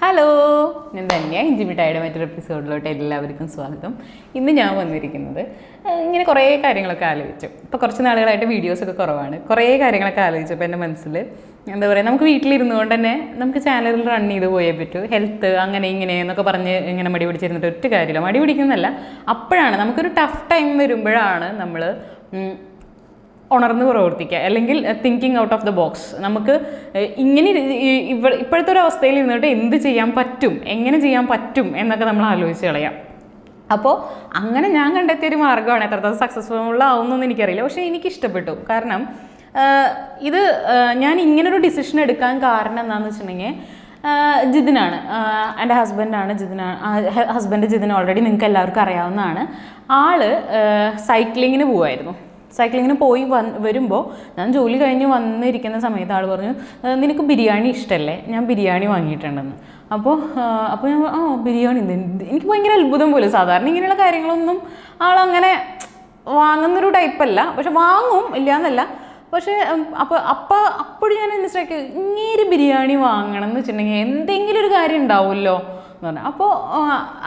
Hello, ഞാൻ തന്നെയാണ് ഇഞ്ചിമിഠായിയുടെ മറ്റൊരു എപ്പിസോഡിലോട്ട് എല്ലാവർക്കും സ്വാഗതം. ഇന്ന് ഞാൻ വന്നിരിക്കുന്നത് ഇങ്ങനെ കുറേ കാര്യങ്ങളൊക്കെ ആലോചിച്ചു. ഇപ്പോൾ കുറച്ച് നാളുകളായിട്ട് വീഡിയോസൊക്കെ കുറവാണ്. കുറേ കാര്യങ്ങളൊക്കെ ആലോചിച്ചപ്പോൾ എൻ്റെ മനസ്സിൽ എന്താ പറയുക, നമുക്ക് വീട്ടിലിരുന്നു കൊണ്ട് തന്നെ നമുക്ക് ചാനലിൽ റൺ ചെയ്ത് പോയേ പറ്റൂ. ഹെൽത്ത് അങ്ങനെ ഇങ്ങനെ എന്നൊക്കെ പറഞ്ഞ് ഇങ്ങനെ മടി പിടിച്ചിരുന്നിട്ട് ഒറ്റ കാര്യമില്ല. മടി പിടിക്കുന്നതല്ല, അപ്പോഴാണ് നമുക്കൊരു ടഫ് ടൈം വരുമ്പോഴാണ് നമ്മൾ ഉണർന്ന് പ്രവർത്തിക്കുക, അല്ലെങ്കിൽ thinking out of the box. നമുക്ക് ഇങ്ങനെ ഇപ്പോഴത്തെ ഒരു അവസ്ഥയിൽ ഇരുന്നിട്ട് എന്ത് ചെയ്യാൻ പറ്റും, എങ്ങനെ ചെയ്യാൻ പറ്റും എന്നൊക്കെ നമ്മൾ ആലോചിച്ച് കളയാം. അപ്പോൾ അങ്ങനെ ഞാൻ കണ്ടെത്തിയൊരു മാർഗ്ഗമാണ്. എത്രത്തോളം സക്സസ്ഫുൾ ആവുമെന്നൊന്നും എനിക്കറിയില്ല, പക്ഷേ എനിക്കിഷ്ടപ്പെട്ടു. കാരണം ഇത് ഞാൻ ഇങ്ങനൊരു ഡിസിഷൻ എടുക്കാൻ കാരണം എന്താണെന്ന് വെച്ചിട്ടുണ്ടെങ്കിൽ, ജിതിനാണ്, എൻ്റെ ഹസ്ബൻഡാണ് ഹസ്ബൻഡ് ജിതിൻ ഓൾറെഡി നിങ്ങൾക്ക് എല്ലാവർക്കും അറിയാവുന്നതാണ്. ആള് സൈക്ലിങ്ങിന് പോവായിരുന്നു. സൈക്ലിങ്ങിന് പോയി വരുമ്പോൾ ഞാൻ ജോലി കഴിഞ്ഞ് വന്നിരിക്കുന്ന സമയത്ത് ആൾ പറഞ്ഞു, നിനക്ക് ബിരിയാണി ഇഷ്ടമല്ലേ, ഞാൻ ബിരിയാണി വാങ്ങിയിട്ടുണ്ടെന്ന്. അപ്പോൾ ഞാൻ ബിരിയാണി എനിക്ക് ഭയങ്കര അത്ഭുതം പോലെ. സാധാരണ ഇങ്ങനെയുള്ള കാര്യങ്ങളൊന്നും ആളങ്ങനെ വാങ്ങുന്നൊരു ടൈപ്പല്ല, പക്ഷെ വാങ്ങും, ഇല്ല എന്നല്ല. പക്ഷേ അപ്പോഴും ഞാൻ മനസ്സിലാക്കി, ഇങ്ങനെ ബിരിയാണി വാങ്ങണം എന്ന് വെച്ചിട്ടുണ്ടെങ്കിൽ എന്തെങ്കിലും ഒരു കാര്യം ഉണ്ടാവുമല്ലോ എന്ന് പറഞ്ഞാൽ. അപ്പോൾ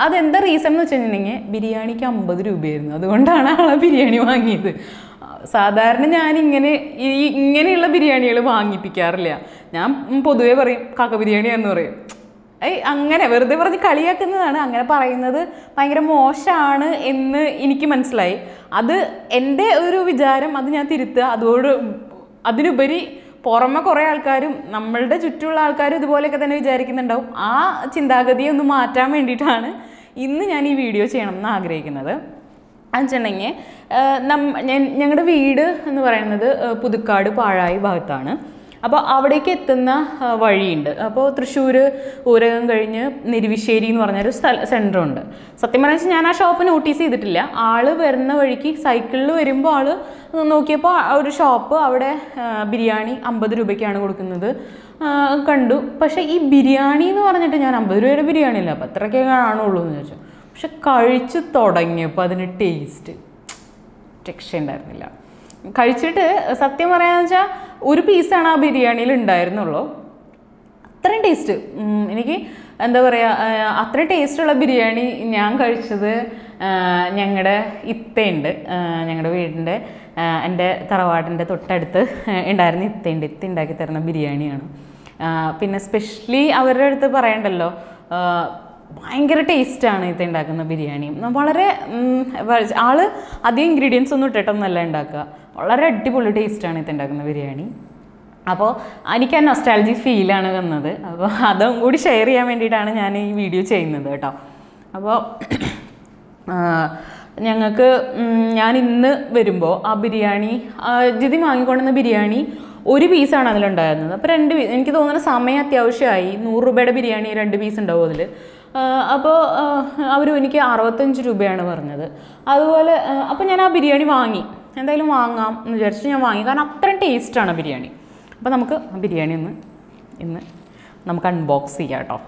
അതെന്താ റീസൺ എന്ന് വെച്ചിട്ടുണ്ടെങ്കിൽ, ബിരിയാണിക്ക് 50 രൂപയായിരുന്നു. അതുകൊണ്ടാണ് ആളെ ബിരിയാണി വാങ്ങിയത്. സാധാരണ ഞാൻ ഇങ്ങനെയുള്ള ബിരിയാണികൾ വാങ്ങിപ്പിക്കാറില്ല. ഞാൻ പൊതുവേ പറയും കാക്ക ബിരിയാണിയാന്ന് പറയും. അങ്ങനെ വെറുതെ പറഞ്ഞ് കളിയാക്കുന്നതാണ്. അങ്ങനെ പറയുന്നത് ഭയങ്കര മോശമാണ് എന്ന് എനിക്ക് മനസ്സിലായി. അത് എൻ്റെ ഒരു വിചാരം, അത് ഞാൻ തിരുത്തുക. അതിനുപരി പുറമെ കുറേ ആൾക്കാരും നമ്മളുടെ ചുറ്റുമുള്ള ആൾക്കാരും ഇതുപോലെയൊക്കെ തന്നെ വിചാരിക്കുന്നുണ്ടാവും. ആ ചിന്താഗതിയെ ഒന്ന് മാറ്റാൻ വേണ്ടിയിട്ടാണ് ഇന്ന് ഞാൻ ഈ വീഡിയോ ചെയ്യണം എന്ന് ആഗ്രഹിക്കുന്നത്. എന്നുവെച്ചിട്ടുണ്ടെങ്കിൽ ഞങ്ങളുടെ വീട് എന്ന് പറയുന്നത് പുതുക്കാട് പാഴായി ഭാഗത്താണ്. അപ്പോൾ അവിടേക്ക് എത്തുന്ന വഴിയുണ്ട്. അപ്പോൾ തൃശ്ശൂർ ഊരകം കഴിഞ്ഞ് നെരുവശ്ശേരി എന്ന് പറഞ്ഞൊരു സെൻറ്ററുണ്ട്. സത്യം പറഞ്ഞാൽ ഞാൻ ആ ഷോപ്പ് നോട്ടീസ് ചെയ്തിട്ടില്ല. ആൾ വരുന്ന വഴിക്ക് സൈക്കിളിൽ വരുമ്പോൾ ആൾ നോക്കിയപ്പോൾ ഒരു ഷോപ്പ്, അവിടെ ബിരിയാണി 50 രൂപയ്ക്കാണ് കൊടുക്കുന്നത് കണ്ടു. പക്ഷേ ഈ ബിരിയാണി എന്ന് പറഞ്ഞിട്ട് ഞാൻ 50 രൂപയുടെ ബിരിയാണി ഇല്ല, അപ്പോൾ അത്രയ്ക്കേ കാണുള്ളൂ എന്ന് വിചാരിച്ചു. പക്ഷെ കഴിച്ച് തുടങ്ങിയപ്പോൾ അതിന് ടേസ്റ്റ് രക്ഷയുണ്ടായിരുന്നില്ല. കഴിച്ചിട്ട് സത്യം പറയാന്ന് വെച്ചാൽ ഒരു പീസാണ് ആ ബിരിയാണിയിൽ ഉണ്ടായിരുന്നുള്ളൂ. അത്രയും ടേസ്റ്റ്, എനിക്ക് എന്താ പറയുക, അത്രയും ടേസ്റ്റുള്ള ബിരിയാണി ഞാൻ കഴിച്ചത് ഞങ്ങളുടെ ഇത്തയുണ്ട്, ഞങ്ങളുടെ വീടിൻ്റെ എൻ്റെ തറവാടിൻ്റെ തൊട്ടടുത്ത് ഉണ്ടായിരുന്ന ഇത്തയുണ്ട്. ഇത്ത ഉണ്ടാക്കി തരുന്ന ബിരിയാണിയാണ്. പിന്നെ സ്പെഷ്യലി അവരുടെ അടുത്ത് പറയണ്ടല്ലോ, ഭയങ്കര ടേസ്റ്റാണ് ഇത് ഉണ്ടാക്കുന്ന ബിരിയാണി. വളരെ ആള് അധികം ഇൻഗ്രീഡിയൻസ് ഒന്നും ഇട്ടിട്ടൊന്നല്ല ഉണ്ടാക്കുക. വളരെ അടിപൊളി ടേസ്റ്റാണ് ഇത് ഉണ്ടാക്കുന്ന ബിരിയാണി. അപ്പോൾ എനിക്ക് ആ നൊസ്റ്റാൾജി ഫീലാണ് വന്നത്. അപ്പോൾ അതും കൂടി ഷെയർ ചെയ്യാൻ വേണ്ടിയിട്ടാണ് ഞാൻ ഈ വീഡിയോ ചെയ്യുന്നത് കേട്ടോ. അപ്പോൾ ഞങ്ങൾക്ക് ഞാൻ ഇന്ന് വരുമ്പോൾ ആ ബിരിയാണി, ജിതി വാങ്ങിക്കൊണ്ടുവന്ന ബിരിയാണി ഒരു പീസാണ് അതിലുണ്ടായിരുന്നത്. അപ്പോൾ 2 പീസ്, എനിക്ക് തോന്നുന്ന സമയം അത്യാവശ്യമായി. 100 രൂപയുടെ ബിരിയാണി 2 പീസ് ഉണ്ടാവും അതിൽ. അപ്പോൾ അവർ എനിക്ക് 65 രൂപയാണ് പറഞ്ഞത്. അതുപോലെ അപ്പോൾ ഞാൻ ആ ബിരിയാണി വാങ്ങി, എന്തായാലും വാങ്ങാം എന്ന് വിചാരിച്ചിട്ട് ഞാൻ വാങ്ങി. കാരണം അത്രയും ടേസ്റ്റാണ് ബിരിയാണി. അപ്പോൾ നമുക്ക് ബിരിയാണി ഇന്ന് നമുക്ക് അൺബോക്സ് ചെയ്യാം കേട്ടോ.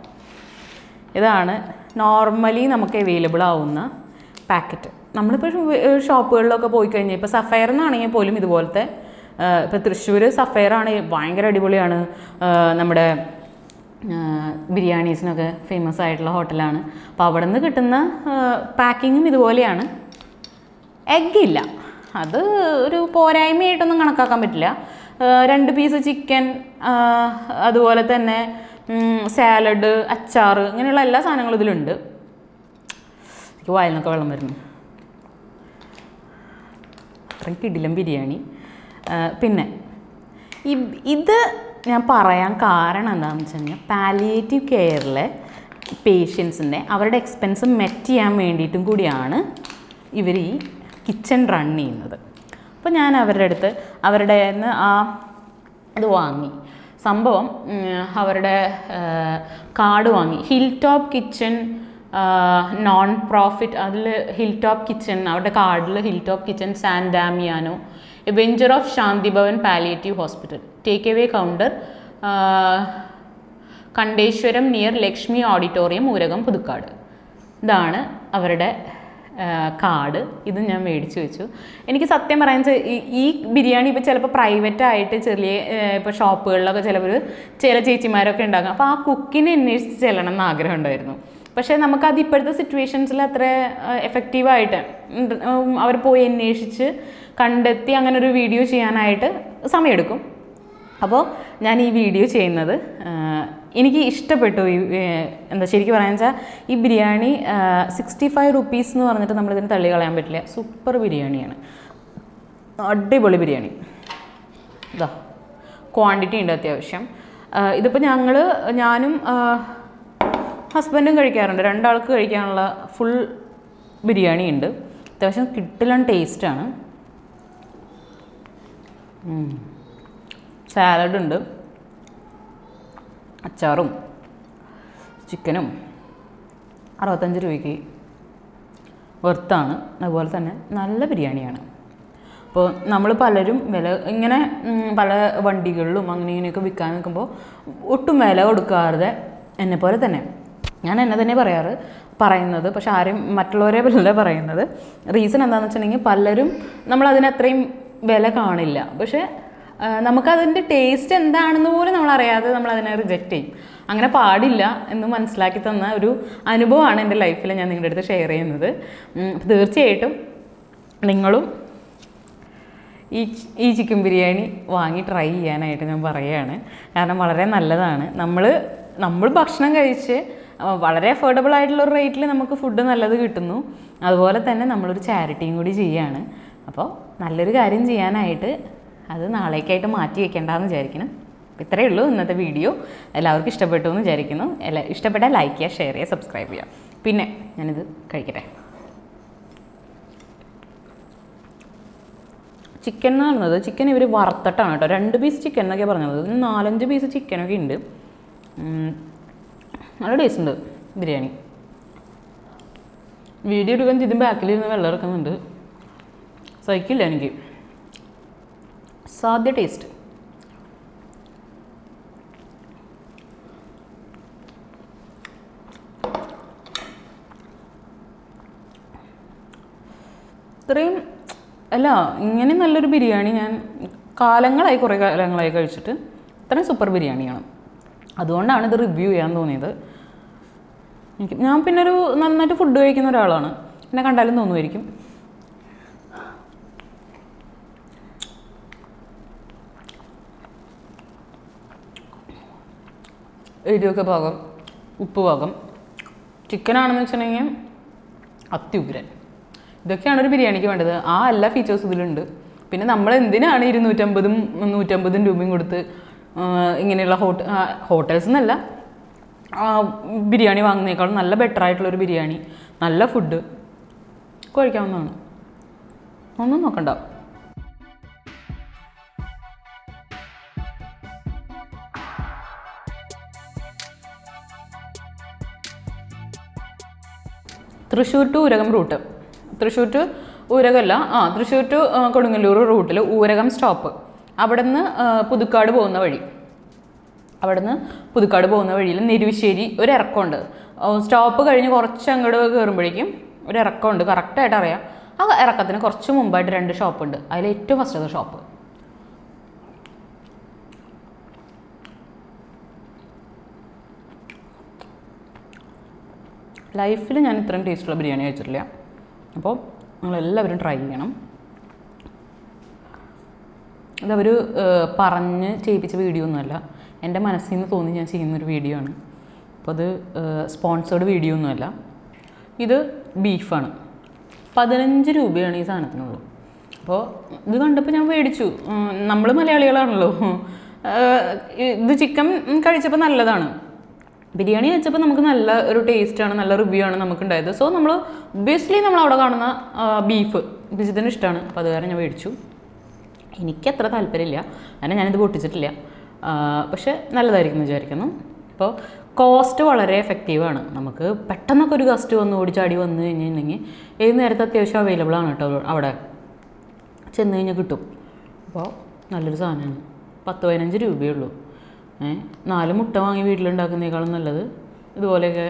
ഇതാണ് നോർമലി നമുക്ക് അവൈലബിൾ ആവുന്ന പാക്കറ്റ്. നമ്മളിപ്പോൾ ഷോപ്പുകളിലൊക്കെ പോയി കഴിഞ്ഞാൽ, ഇപ്പോൾ സഫയർ എന്നാണെങ്കിൽ പോലും ഇതുപോലത്തെ, ഇപ്പോൾ തൃശ്ശൂർ സഫയറാണ്, ഭയങ്കര അടിപൊളിയാണ്. നമ്മുടെ ബിരിയാണീസിനൊക്കെ ഫേമസ് ആയിട്ടുള്ള ഹോട്ടലാണ്. അപ്പോൾ അവിടെ നിന്ന് കിട്ടുന്ന പാക്കിങ്ങും ഇതുപോലെയാണ്. എഗ്ഗില്ല, അത് ഒരു പോരായ്മയായിട്ടൊന്നും കണക്കാക്കാൻ പറ്റില്ല. 2 പീസ് ചിക്കൻ, അതുപോലെ തന്നെ സാലഡ്, അച്ചാർ, ഇങ്ങനെയുള്ള എല്ലാ സാധനങ്ങളും ഇതിലുണ്ട്. എനിക്ക് വായിൽ നിന്നൊക്കെ വെള്ളം വരുന്നു, അത്രയും കിടിലം ബിരിയാണി. പിന്നെ ഇത് ഞാൻ പറയാൻ കാരണം എന്താണെന്ന് വെച്ച് കഴിഞ്ഞാൽ, പാലിയേറ്റീവ് കെയറിലെ പേഷ്യൻസിൻ്റെ അവരുടെ എക്സ്പെൻസ് മെറ്റ് ചെയ്യാൻ വേണ്ടിയിട്ടും കൂടിയാണ് ഇവർ ഈ കിച്ചൺ റൺ ചെയ്യുന്നത്. അപ്പോൾ ഞാൻ അവരുടെ ഇത് വാങ്ങി. സംഭവം അവരുടെ കാർഡ് വാങ്ങി. Hill top kitchen non profit, അതിൽ ഹിൽ ടോപ്പ് കിച്ചൺ, അവരുടെ കാർഡിൽ hill top kitchen, San Damiano, a venture of Shanti Bhavan palliative hospital, take away counter, Kandeshwaram near Lakshmi auditorium, Urakam, Puthukkad. ഇതാണ് അവരുടെ കാർഡ് ഇത് ഞാൻ മേടിച്ച് വെച്ചു. എനിക്ക് സത്യം പറയാൻ ഈ ബിരിയാണി ഇപ്പോൾ ചിലപ്പോൾ പ്രൈവറ്റായിട്ട് ചെറിയ ഇപ്പോൾ ഷോപ്പുകളിലൊക്കെ ചില ചേച്ചിമാരൊക്കെ ഉണ്ടാകും. അപ്പോൾ ആ കുക്കിനെ അന്വേഷിച്ച് ചെല്ലണം എന്ന് ആഗ്രഹം ഉണ്ടായിരുന്നു. പക്ഷേ നമുക്കത് ഇപ്പോഴത്തെ സിറ്റുവേഷൻസിൽ അത്ര എഫക്റ്റീവായിട്ട് അവർ പോയി അന്വേഷിച്ച് കണ്ടെത്തി അങ്ങനെ ഒരു വീഡിയോ ചെയ്യാനായിട്ട് സമയമെടുക്കും. അപ്പോൾ ഞാൻ ഈ വീഡിയോ ചെയ്യുന്നത് എനിക്ക് ഇഷ്ടപ്പെട്ടു. എന്താ ശരിക്കും പറയാന്ന് വെച്ചാൽ ഈ ബിരിയാണി 65 റുപ്പീസ് എന്ന് പറഞ്ഞിട്ട് നമ്മളിതിന് തള്ളി കളയാൻ പറ്റില്ല. സൂപ്പർ ബിരിയാണിയാണ്, അടിപൊളി ബിരിയാണി. ഇതാ ക്വാണ്ടിറ്റി ഉണ്ട് അത്യാവശ്യം. ഇതിപ്പോൾ ഞാനും ഹസ്ബൻഡും കഴിക്കാറുണ്ട്. 2 ആൾക്ക് കഴിക്കാനുള്ള ഫുൾ ബിരിയാണി ഉണ്ട്. അത്യാവശ്യം കിട്ടില്ല ടേസ്റ്റാണ്. സാലഡുണ്ട്, അച്ചാറും ചിക്കനും 65 രൂപയ്ക്ക് വെർത്താണ്. അതുപോലെ തന്നെ നല്ല ബിരിയാണിയാണ്. അപ്പോൾ നമ്മൾ പലരും ഇങ്ങനെ പല വണ്ടികളിലും ഇങ്ങനെയൊക്കെ വിൽക്കാൻ നിൽക്കുമ്പോൾ ഒട്ടും വില കൊടുക്കാതെ എന്നെപ്പോലെ തന്നെ ഞാൻ എന്നെ തന്നെ പറയുന്നത് പക്ഷെ ആരും മറ്റുള്ളവരെ അല്ല പറയുന്നത്. റീസൺ എന്താണെന്ന് വെച്ചിട്ടുണ്ടെങ്കിൽ പലരും നമ്മളതിന് അത്രയും വില കാണില്ല. പക്ഷേ നമുക്കതിൻ്റെ ടേസ്റ്റ് എന്താണെന്ന് പോലും നമ്മളറിയാതെ നമ്മളതിനെ റിജക്റ്റ് ചെയ്യും. അങ്ങനെ പാടില്ല എന്ന് മനസ്സിലാക്കി തന്ന ഒരു അനുഭവമാണ് എൻ്റെ ലൈഫിൽ ഞാൻ നിങ്ങളുടെ അടുത്ത് ഷെയർ ചെയ്യുന്നത്. തീർച്ചയായിട്ടും നിങ്ങളും ഈ ചിക്കൻ ബിരിയാണി വാങ്ങി ട്രൈ ചെയ്യാനായിട്ട് ഞാൻ പറയുകയാണ്. കാരണം വളരെ നല്ലതാണ്. നമ്മൾ ഭക്ഷണം കഴിച്ച് വളരെ അഫോർഡബിൾ ആയിട്ടുള്ളൊരു റേറ്റിൽ നമുക്ക് ഫുഡ് നല്ലത് കിട്ടുന്നു. അതുപോലെ തന്നെ നമ്മളൊരു ചാരിറ്റിയും കൂടി ചെയ്യുകയാണ്. അപ്പോൾ നല്ലൊരു കാര്യം ചെയ്യാനായിട്ട് അത് നാളേക്കായിട്ട് മാറ്റി വയ്ക്കേണ്ടെന്ന് വിചാരിക്കണം. അപ്പോൾ ഇത്രയേ ഉള്ളൂ ഇന്നത്തെ വീഡിയോ. എല്ലാവർക്കും ഇഷ്ടപ്പെട്ടു എന്ന് വിചാരിക്കുന്നു. ഇഷ്ടപ്പെട്ടാൽ ലൈക്ക് ചെയ്യുക, ഷെയർ ചെയ്യുക, സബ്സ്ക്രൈബ് ചെയ്യുക. പിന്നെ ഞാനിത് കഴിക്കട്ടെ. ചിക്കൻ എന്ന് പറയുന്നത് ചിക്കൻ ഇവർ വറുത്തിട്ടാണ് കേട്ടോ. 2 പീസ് ചിക്കൻ എന്നൊക്കെ പറഞ്ഞത്. 4-5 പീസ് ചിക്കനൊക്കെ ഉണ്ട്. നല്ല ടേസ്റ്റ് ഉണ്ട് ബിരിയാണി. വീഡിയോ എടുക്കാൻ ഇതിന് ബാക്കിലിരുന്ന് വെള്ളം ഇറക്കുന്നുണ്ട്. സഹിക്കില്ല എനിക്ക്. സാധ്യ ടേസ്റ്റ്. ഇത്രയും അല്ല, ഇങ്ങനെ നല്ലൊരു ബിരിയാണി ഞാൻ കുറേ കാലങ്ങളായി കഴിച്ചിട്ട്. ഇത്രയും സൂപ്പർ ബിരിയാണിയാണ്. അതുകൊണ്ടാണ് ഇത് റിവ്യൂ ചെയ്യാൻ തോന്നിയത്. ഞാൻ പിന്നെ ഒരു നന്നായിട്ട് ഫുഡ് കഴിക്കുന്ന ഒരാളാണ്. എന്നെ കണ്ടാലും തോന്നുമായിരിക്കും. എരിവൊക്കെ പാകം, ഉപ്പ് പാകം. ചിക്കനാണെന്ന് വെച്ചിട്ടുണ്ടെങ്കിൽ അത്യുഗ്രൻ. ഇതൊക്കെയാണ് ഒരു ബിരിയാണിക്ക് വേണ്ടത്. ആ എല്ലാ ഫീച്ചേഴ്സും ഇതിലുണ്ട്. പിന്നെ നമ്മൾ എന്തിനാണ് 250-150 രൂപയും കൊടുത്ത് ഇങ്ങനെയുള്ള ഹോട്ടൽസ് എന്നല്ല ബിരിയാണി വാങ്ങുന്നതിനേക്കാളും നല്ല ബെറ്റർ ആയിട്ടുള്ളൊരു ബിരിയാണി, നല്ല ഫുഡ് കഴിക്കാവുന്നതാണ്. ഒന്നും നോക്കണ്ട. Thrissur to Urakam route. Thrissur to ഊരകമല്ല, തൃശ്ശൂർ ടു കൊടുങ്ങല്ലൂർ റൂട്ടിൽ ഊരകം സ്റ്റോപ്പ്. അവിടുന്ന് പുതുക്കാട് പോകുന്ന വഴിയിൽ നെരുവശ്ശേരി ഒരു ഇറക്കമുണ്ട്. സ്റ്റോപ്പ് കഴിഞ്ഞ് കുറച്ച് അങ്ങോട്ട് കയറുമ്പോഴേക്കും ഒരു ഇറക്കമുണ്ട്. കറക്റ്റായിട്ട് അറിയാം. ആ ഇറക്കത്തിന് കുറച്ച് മുമ്പായിട്ട് 2 ഷോപ്പുണ്ട്. അതിൽ ഏറ്റവും ഫസ്റ്റത്തെ ഷോപ്പ് ലൈഫിൽ ഞാൻ ഇത്രയും ടേസ്റ്റുള്ള ബിരിയാണി കഴിച്ചിട്ടില്ല. അപ്പോൾ നിങ്ങളെല്ലാവരും ട്രൈ ചെയ്യണം. അതവർ പറഞ്ഞ് ചെയ്യിപ്പിച്ച വീഡിയോ ഒന്നുമല്ല, എൻ്റെ മനസ്സിൽ നിന്ന് തോന്നി ഞാൻ ചെയ്യുന്നൊരു വീഡിയോ ആണ്. അപ്പോൾ അത് സ്പോൺസേർഡ് വീഡിയോ ഒന്നുമല്ല. ഇത് ബീഫാണ്. 15 രൂപയാണ് ഈ സാധനത്തിനുള്ളൂ. അപ്പോൾ ഇത് കണ്ടപ്പോൾ ഞാൻ മേടിച്ചു. നമ്മൾ മലയാളികളാണല്ലോ. ഇത് ചിക്കൻ കഴിച്ചപ്പോൾ നല്ലതാണ്. ബിരിയാണി കഴിച്ചപ്പോൾ നമുക്ക് നല്ല ഒരു ടേസ്റ്റാണ്, നല്ല റിവ്യൂ ആണ് നമുക്കുണ്ടായത്. സോ നമ്മൾ ഒബ്വിയസ്ലി നമ്മളവിടെ കാണുന്ന ബീഫ് ബിജിത്തിന് ഇഷ്ടമാണ്. അപ്പോൾ അത് കാരണം ഞാൻ മേടിച്ചു. എനിക്കത്ര താല്പര്യമില്ല, അങ്ങനെ ഞാനിത് പൊട്ടിച്ചിട്ടില്ല. പക്ഷെ നല്ലതായിരിക്കും എന്ന് വിചാരിക്കുന്നു. അപ്പോൾ കോസ്റ്റ് വളരെ എഫക്റ്റീവാണ്. നമുക്ക് പെട്ടെന്നൊക്കെ ഒരു ഗസ്റ്റ് വന്ന് ഓടിച്ചാടി വന്നു കഴിഞ്ഞിട്ടുണ്ടെങ്കിൽ ഏത് നേരത്തെ അത്യാവശ്യം അവൈലബിൾ ആണ് കേട്ടോ. അവിടെ ചെന്ന് കഴിഞ്ഞാൽ കിട്ടും. അപ്പോൾ നല്ലൊരു സാധനമാണ്. 10-15 രൂപയുള്ളൂ. 4 മുട്ട വാങ്ങി വീട്ടിലുണ്ടാക്കുന്നതിനേക്കാളും നല്ലത് ഇതുപോലെയൊക്കെ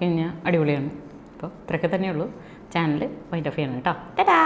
കഴിഞ്ഞാൽ അടിപൊളിയാണ്. അപ്പോൾ ഇത്രയൊക്കെ തന്നെയുള്ളൂ. ചാനൽ വൈൻഡ് ഓഫ് ചെയ്യണം കേട്ടോ. ടാറ്റാ.